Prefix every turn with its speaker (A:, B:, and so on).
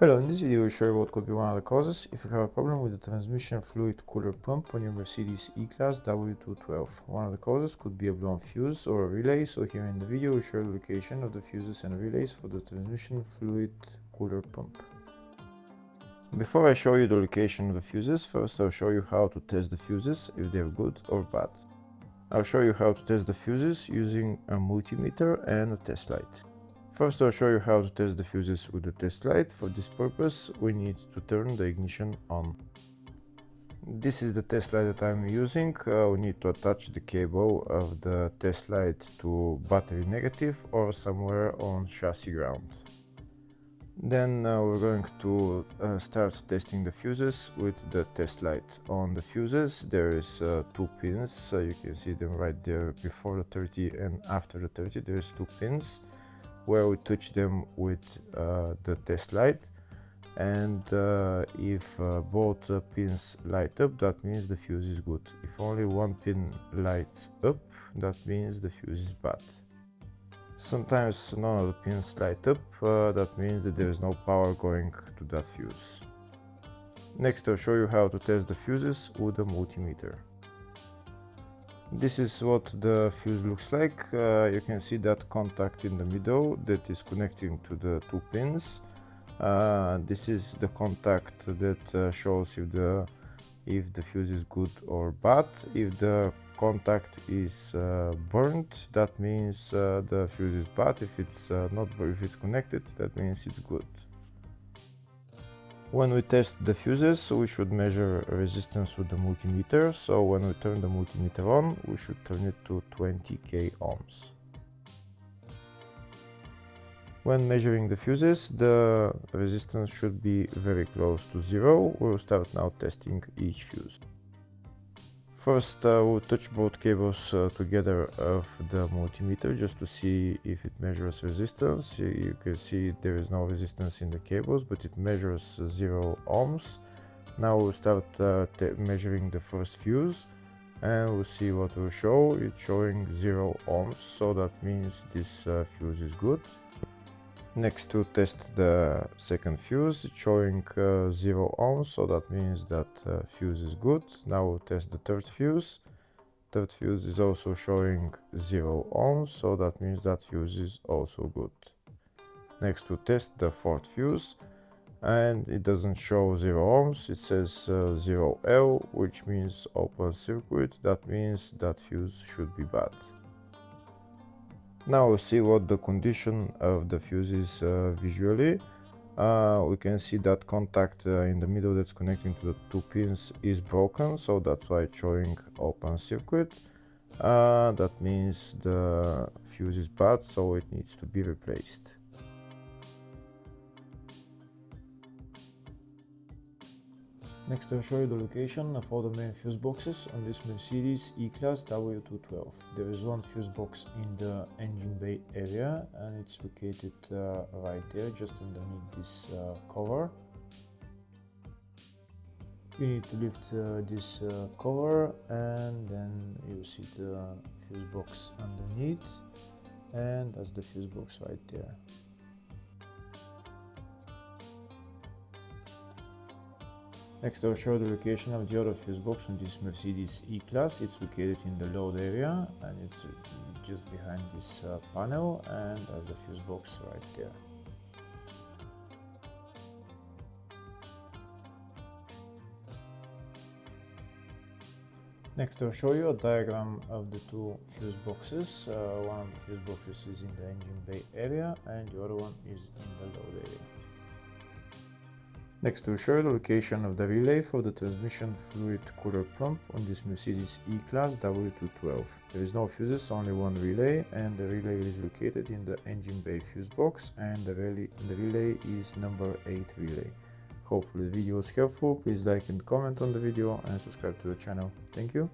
A: Hello, in this video I will show you what could be one of the causes if you have a problem with the transmission fluid cooler pump on your Mercedes E-Class W212. One of the causes could be a blown fuse or a relay, so here in the video we show you the location of the fuses and relays for the transmission fluid cooler pump. Before I show you the location of the fuses, first I'll show you how to test the fuses, if they're good or bad. I'll show you how to test the fuses using a multimeter and a test light. First, I'll show you how to test the fuses with the test light. For this purpose, we need to turn the ignition on. This is the test light that I'm using. We need to attach the cable of the test light to battery negative or somewhere on chassis ground. Then we're going to start testing the fuses with the test light. On the fuses there is two pins, you can see them right there before the 30 and after the 30. There's two pins where we touch them with the test light, and if both pins light up, that means the fuse is good. If only one pin lights up, that means the fuse is bad. Sometimes none of the pins light up, that means that there is no power going to that fuse. Next, I'll show you how to test the fuses with a multimeter. This is what the fuse looks like. You can see that contact in the middle that is connecting to the two pins. This is the contact that shows if the fuse is good or bad. If the contact is burnt, that means the fuse is bad. If it's if it's connected, that means it's good. When we test the fuses, we should measure resistance with the multimeter. So when we turn the multimeter on, we should turn it to 20k ohms. When measuring the fuses, the resistance should be very close to zero. We'll start now testing each fuse. First, we'll touch both cables together of the multimeter just to see if it measures resistance. You can see there is no resistance in the cables, but it measures 0 ohms. Now we'll start measuring the first fuse, and we'll see what will show. It's showing 0 ohms, so that means this fuse is good. Next, to test the second fuse, it's showing 0 ohms, so that means that fuse is good. Now we'll test the third fuse. Third fuse is also showing 0 ohms, so that means that fuse is also good. Next, we'll test the fourth fuse, and it doesn't show 0 ohms, it says 0L, which means open circuit. That means that fuse should be bad. Now we'll see what the condition of the fuse is visually. We can see that contact in the middle that's connecting to the two pins is broken, so that's why it's showing open circuit. That means the fuse is bad, so it needs to be replaced. Next, I'll show you the location of all the main fuse boxes on this Mercedes E-Class W212. There is one fuse box in the engine bay area, and it's located right there, just underneath this cover. You need to lift this cover, and then you see the fuse box underneath, and that's the fuse box right there. Next, I'll show the location of the other fuse box on this Mercedes E-Class. It's located in the load area, and it's just behind this panel, and that's the fuse box right there. Next, I'll show you a diagram of the two fuse boxes. One of the fuse boxes is in the engine bay area, and the other one is in the load area. Next, we'll show you the location of the relay for the transmission fluid cooler pump on this Mercedes E-Class W212. There is no fuses, only one relay, and the relay is located in the engine bay fuse box, and the relay is number 8 relay. Hopefully the video was helpful. Please like and comment on the video and subscribe to the channel. Thank you.